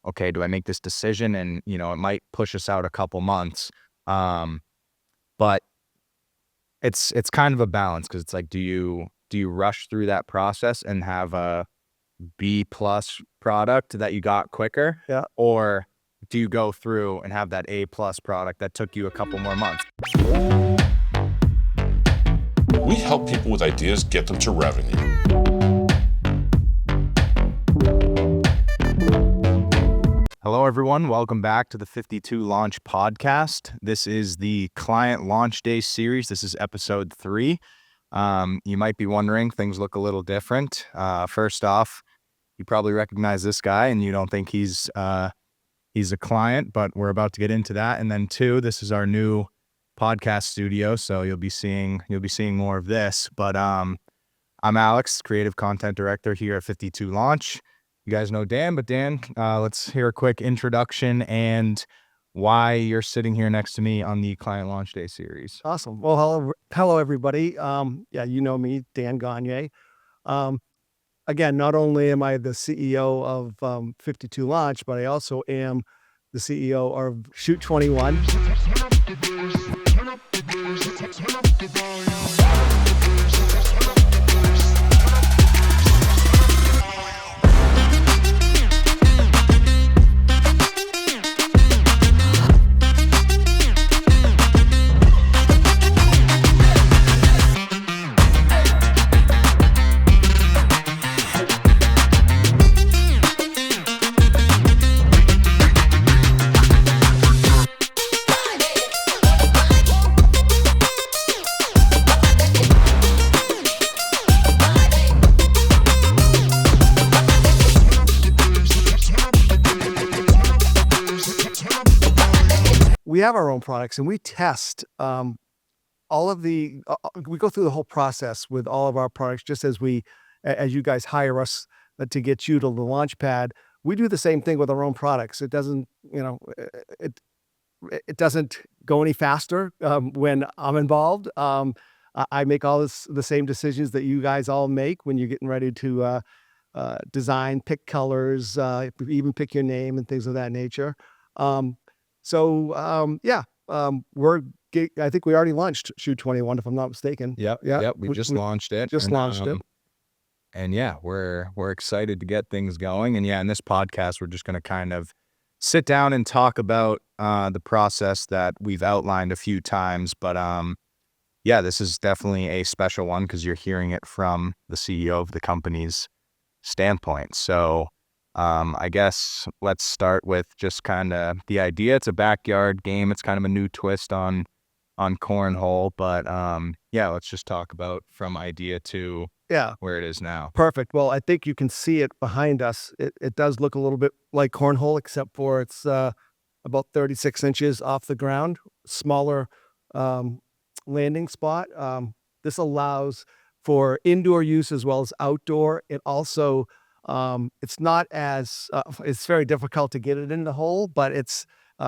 okay, do I make this decision? And, it might push us out a couple months. But it's kind of a balance, because it's like, do you rush through that process and have a B plus product that you got quicker? Yeah. Or do you go through and have that A plus product that took you a couple more months? We help people with ideas get them to revenue. Hello, everyone. Welcome back to the 52 Launch podcast. This is the Client Launch Day series. This is episode 3. You might be wondering, things look a little different. First off, you probably recognize this guy and you don't think he's a client, but we're about to get into that. And then 2, this is our new podcast studio, so you'll be seeing more of this. But I'm Alex, creative content director here at 52 Launch. You guys know Dan, but Dan, let's hear a quick introduction and why you're sitting here next to me on the Client Launch Day series. Awesome. Well, hello everybody. You know me, Dan Gagne. Again, not only am I the CEO of 52 Launch, but I also am the CEO of Chute21. We have our own products and we test we go through the whole process with all of our products, just as you guys hire us to get you to the launch pad. We do the same thing with our own products. It doesn't, it doesn't go any faster when I'm involved. I make all the same decisions that you guys all make when you're getting ready to design, pick colors, even pick your name and things of that nature. I think we already launched Chute21, if I'm not mistaken. Yep. We just launched it. And yeah, we're excited to get things going. And yeah, in this podcast, we're just going to kind of sit down and talk about the process that we've outlined a few times. But yeah, this is definitely a special one because you're hearing it from the CEO of the company's standpoint. So I guess let's start with just kind of the idea. It's a backyard game. It's kind of a new twist on cornhole, but yeah, let's just talk about from idea to where it is now. Perfect. Well, I think you can see it behind us. It does look a little bit like cornhole, except for it's about 36 inches off the ground, smaller landing spot. This allows for indoor use as well as outdoor. It also it's not as it's very difficult to get it in the hole, but it's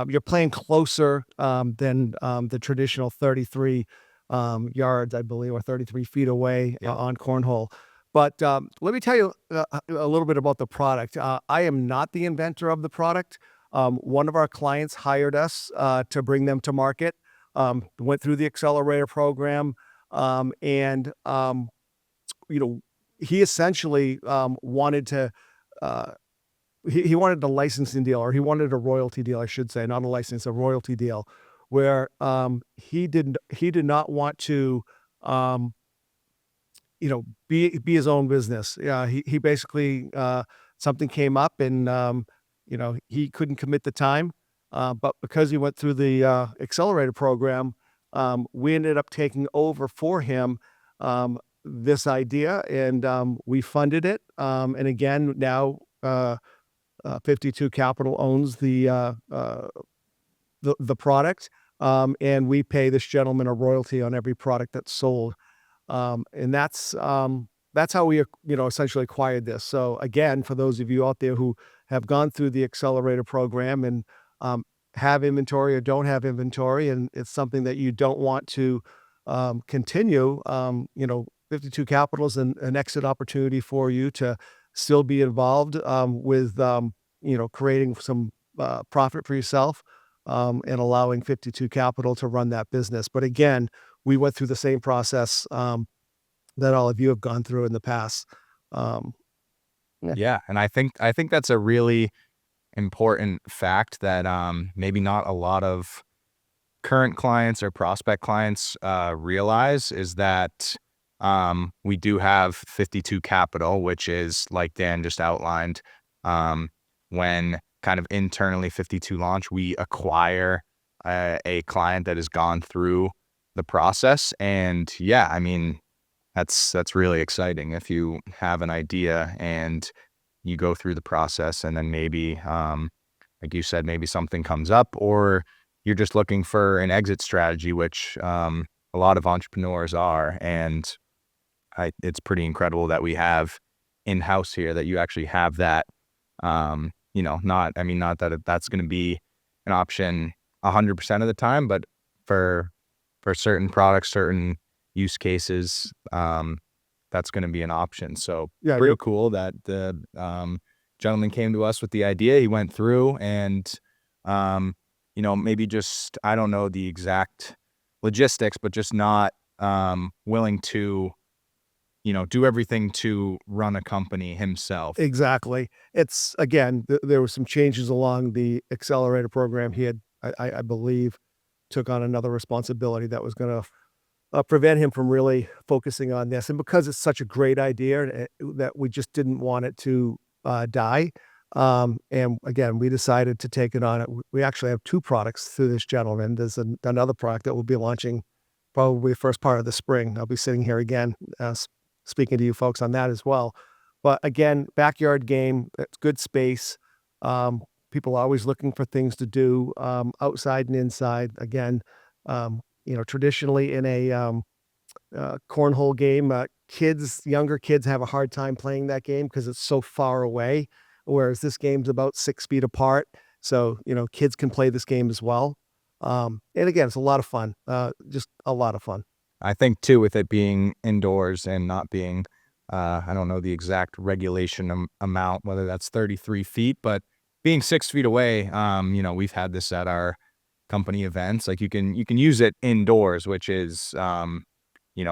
you're playing closer than the traditional 33 yards, I believe, or 33 feet away on cornhole. But let me tell you a little bit about the product. I am not the inventor of the product. One of our clients hired us to bring them to market. Went through the accelerator program, and he essentially wanted to he wanted a licensing deal, or he wanted a royalty deal, I should say, not a license, a royalty deal, where he did not want to be his own business. Yeah, he basically something came up and he couldn't commit the time, but because he went through the accelerator program, we ended up taking over for him this idea, and we funded it. And again, now 52Capital owns the product, and we pay this gentleman a royalty on every product that's sold. And that's how we essentially acquired this. So again, for those of you out there who have gone through the accelerator program and have inventory or don't have inventory, and it's something that you don't want to continue, 52Capital is an exit opportunity for you to still be involved with creating some profit for yourself, and allowing 52Capital to run that business. But again, we went through the same process that all of you have gone through in the past. Um, Yeah, and I think that's a really important fact that maybe not a lot of current clients or prospect clients realize, is that we do have 52Capital, which is, like Dan just outlined, when kind of internally 52 Launch, we acquire a client that has gone through the process. And yeah, I mean, that's really exciting if you have an idea and you go through the process, and then maybe, like you said, maybe something comes up, or you're just looking for an exit strategy, which a lot of entrepreneurs are. And it's pretty incredible that we have in-house here, that you actually have that. Not that that's going to be an option 100% of the time, but for certain products, certain use cases, that's going to be an option. So Yeah, pretty cool that the gentleman came to us with the idea. He went through and, maybe just, I don't know the exact logistics, but just not willing to, do everything to run a company himself. exactly. It's again, there were some changes along the accelerator program. He had, I believe, took on another responsibility that was going to prevent him from really focusing on this. And because it's such a great idea, that we just didn't want it to die. And again, we decided to take it on. We actually have 2 products through this gentleman. There's another product that we'll be launching probably the first part of the spring. I'll be sitting here again, speaking to you folks on that as well. But again, backyard game, it's good space. People are always looking for things to do, outside and inside. Again, traditionally in a cornhole game, younger kids have a hard time playing that game because it's so far away, whereas this game's about 6 feet apart. So, kids can play this game as well. And again, it's a lot of fun, just a lot of fun. I think too, with it being indoors and not being, I don't know the exact regulation amount, whether that's 33 feet, but being 6 feet away, we've had this at our company events. Like you can use it indoors, which is,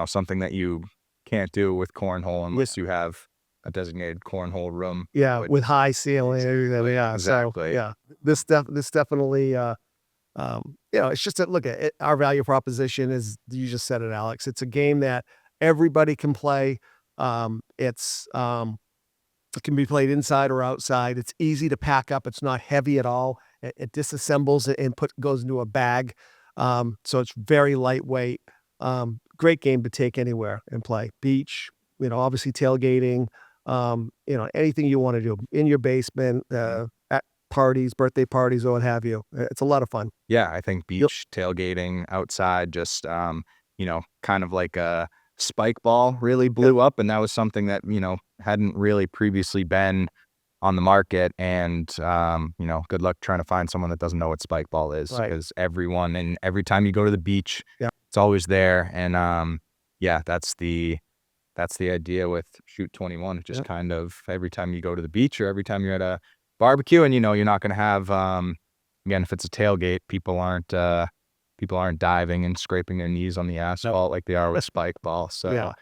something that you can't do with cornhole unless you have a designated cornhole room. Yeah, with high ceiling and everything. Yeah, exactly. So yeah, this definitely. It's just that, look at it, our value proposition is, you just said it, Alex. It's a game that everybody can play. It can be played inside or outside. It's easy to pack up. It's not heavy at all. It disassembles and goes into a bag. So it's very lightweight. Great game to take anywhere and play. Beach, obviously tailgating, anything you want to do in your basement, at parties, birthday parties, or what have you. It's a lot of fun. Yeah, I think beach tailgating outside, just kind of like a spike ball really blew up, and that was something that hadn't really previously been on the market. And good luck trying to find someone that doesn't know what spike ball is, Right. because everyone, and every time you go to the beach, Yeah. it's always there. And that's the idea with Chute21. Just kind of every time you go to the beach or every time you're at a barbecue, and you're not going to have, again, if it's a tailgate, people aren't diving and scraping their knees on the asphalt like they are with spike ball. So Yeah.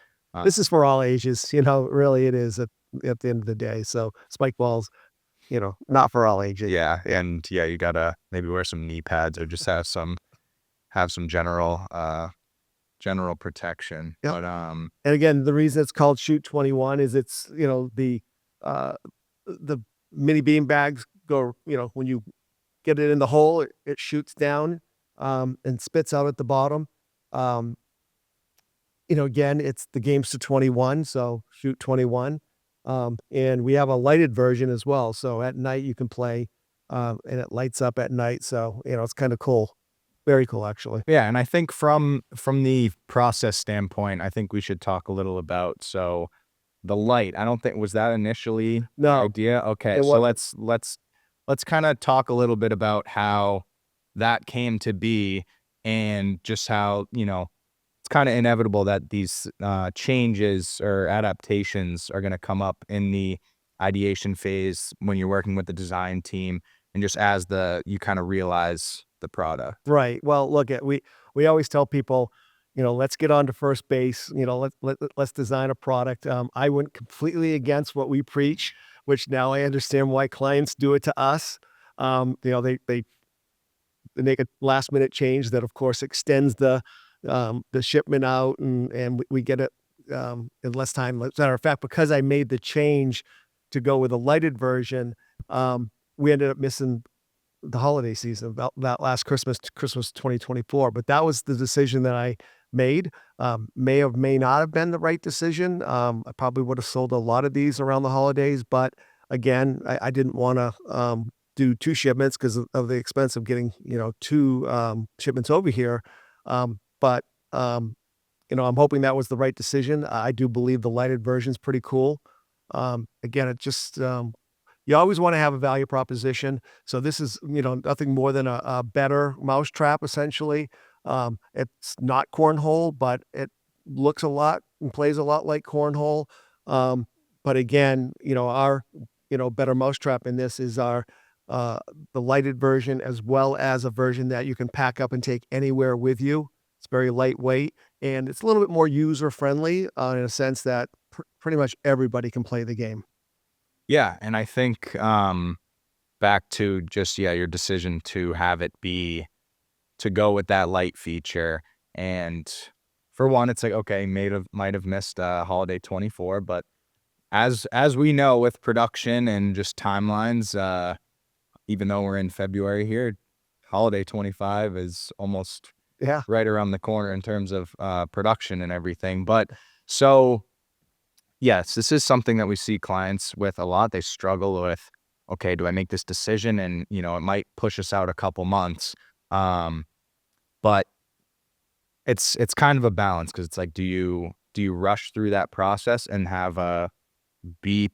This is for all ages, really it is at the end of the day. So spike balls, not for all ages. yeah, and you gotta maybe wear some knee pads, or just have some general protection. Yep. But And again, the reason it's called Chute21 is it's, the mini bean bags go, when you get it in the hole, it shoots down, and spits out at the bottom. Again, it's the game's to 21, so Chute21. And we have a lighted version as well. So at night you can play, and it lights up at night. So, it's kind of cool. Very cool, actually. yeah, and I think from the process standpoint, I think we should talk a little about, so the light. I don't think, was that initially the No, idea? Okay, it so wasn't. let's kind of talk a little bit about how that came to be, and just how it's kind of inevitable that these changes or adaptations are going to come up in the ideation phase when you're working with the design team, and just as you kind of realize the product? Right. Well, look at we always tell people, let's get on to first base. Let's design a product. I went completely against what we preach, which now I understand why clients do it to us. They make a last minute change that, of course, extends the shipment out, and we get it in less time. As a matter of fact, because I made the change to go with a lighted version, we ended up missing the holiday season, about that last Christmas, Christmas 2024. But that was the decision that I made. May not have been the right decision. I probably would have sold a lot of these around the holidays, but again, I didn't want to do 2 shipments because of the expense of getting 2 shipments over here. But I'm hoping that was the right decision. I do believe the lighted version is pretty cool. Again, it just you always want to have a value proposition. So this is, nothing more than a better mousetrap, essentially. It's not cornhole, but it looks a lot and plays a lot like cornhole. But again, our, better mousetrap in this is our the lighted version, as well as a version that you can pack up and take anywhere with you. It's very lightweight, and it's a little bit more user-friendly in a sense that pretty much everybody can play the game. Yeah, and I think back to just your decision to have it be to go with that light feature, and for one, it's like, okay, might have missed holiday 24, but as we know with production and just timelines, even though we're in February here, holiday 25 is almost right around the corner in terms of production and everything. But so yes, this is something that we see clients with a lot. They struggle with, okay, do I make this decision? And, it might push us out a couple months. But it's kind of a balance, because it's like, do you rush through that process and have a B+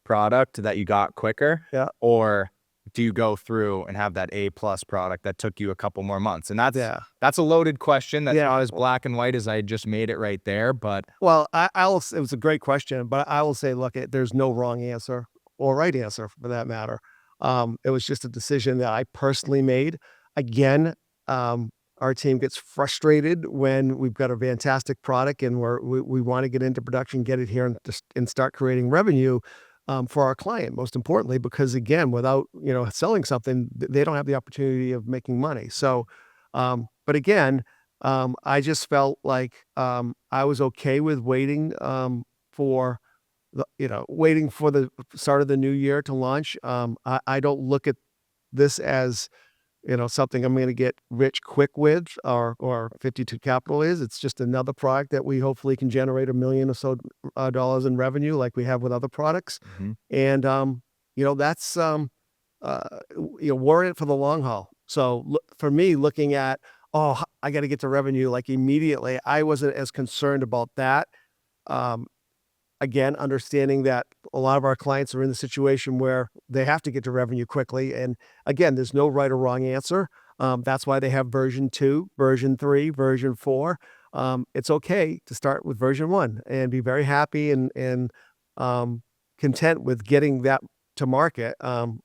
product that you got quicker? Yeah. Or do you go through and have that A+ product that took you a couple more months? And that's a loaded question. That's not as black and white as I just made it right there. But well, it was a great question, but I will say, look, there's no wrong answer or right answer for that matter. It was just a decision that I personally made. Again, our team gets frustrated when we've got a fantastic product and we want to get into production, get it here, and start creating revenue for our client, most importantly, because again, without selling something, they don't have the opportunity of making money. So, but again, I just felt like I was okay with waiting for the start of the new year to launch. I don't look at this as something I'm going to get rich quick with, or FiftyTwoCapital is. It's just another product that we hopefully can generate $1 million or so dollars in revenue, like we have with other products. And that's we're in it for the long haul. So for me, looking at, I got to get to revenue like immediately, I wasn't as concerned about that. Again, understanding that a lot of our clients are in the situation where they have to get to revenue quickly. And again, there's no right or wrong answer. That's why they have version 2, version 3, version 4. It's okay to start with version 1 and be very happy and content with getting that to market.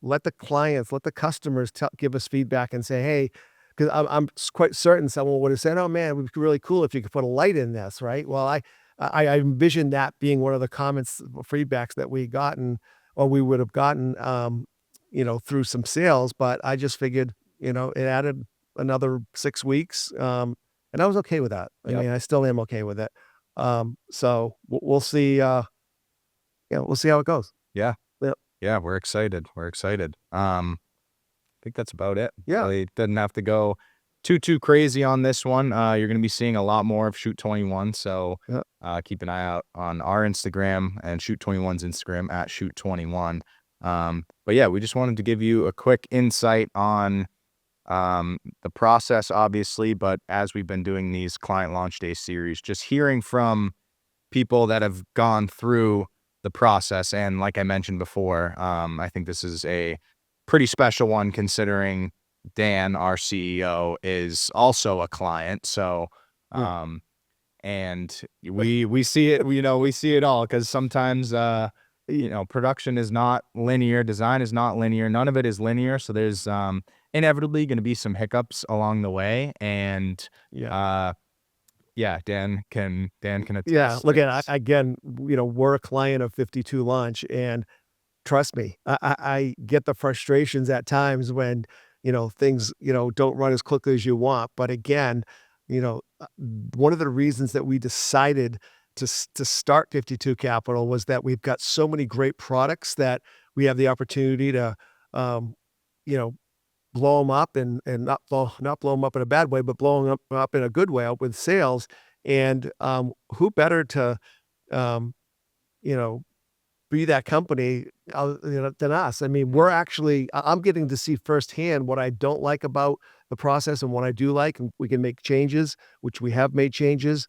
Let the clients, let the customers give us feedback and say, hey, because I'm quite certain someone would have said, oh man, it would be really cool if you could put a light in this, right? Well, I envisioned that being one of the comments, feedbacks that we would have gotten, through some sales. But I just figured, it added another 6 weeks, and I was okay with that. I mean, I still am okay with it. So we'll see. We'll see how it goes. Yeah. Yep. Yeah, we're excited. I think that's about it. Yeah. Really didn't have to go too crazy on this one. You're going to be seeing a lot more of Chute21, so keep an eye out on our Instagram and Chute21's Instagram at Chute21. But yeah, we just wanted to give you a quick insight on the process, obviously, but as we've been doing these client launch day series, just hearing from people that have gone through the process. And like I mentioned before, I think this is a pretty special one, considering Dan, our CEO, is also a client. So, and we see it, we see it all, because sometimes, production is not linear, design is not linear, none of it is linear. So there's inevitably going to be some hiccups along the way, and Dan can attest. Yeah, look at again, we're a client of 52 Launch, and trust me, I get the frustrations at times when things don't run as quickly as you want. But again, one of the reasons that we decided to start 52 Capital was that we've got so many great products that we have the opportunity to, you know, blow them up and not blow them up in a bad way, but blow them up in a good way with sales. And who better to, you know, be that company than us? I mean, I'm getting to see firsthand what I don't like about the process and what I do like, and we can make changes, which we have made changes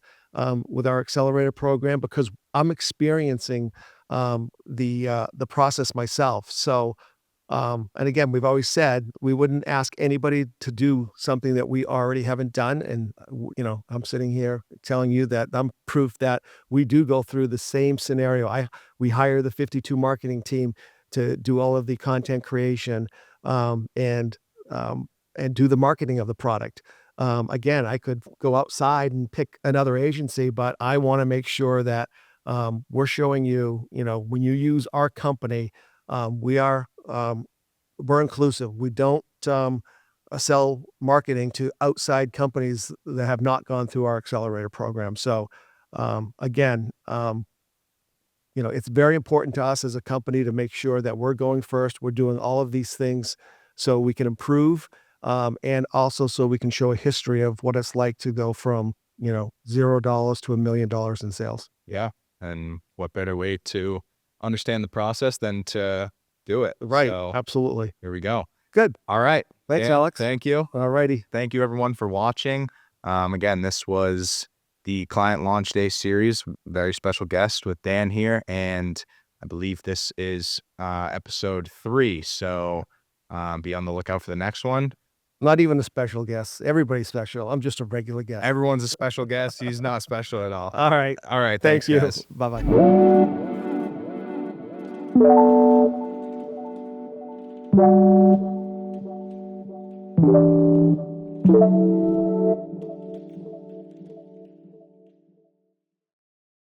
with our accelerator program, because I'm experiencing the process myself. So, and again, we've always said we wouldn't ask anybody to do something that we already haven't done. And, I'm sitting here telling you that I'm proof that we do go through the same scenario. We hire the 52 marketing team to do all of the content creation and do the marketing of the product. Again, I could go outside and pick another agency, but I want to make sure that we're showing you, when you use our company, we're inclusive. We don't sell marketing to outside companies that have not gone through our accelerator program. So again, it's very important to us as a company to make sure that we're going first. We're doing all of these things so we can improve, and also so we can show a history of what it's like to go from $0 to $1 million in sales. Yeah, and what better way to understand the process than to do it? Right. So, absolutely. here we go. Good. All right. Thanks, Dan, Alex. Thank you. All righty. Thank you, everyone, for watching. Again, this was the Client Launch Day series. Very special guest with Dan here, and I believe this is episode 3. So be on the lookout for the next one. Not even a special guest. Everybody's special. I'm just a regular guest. Everyone's a special guest. He's not special at all. All right. All right. Thank you. Guys. Bye-bye.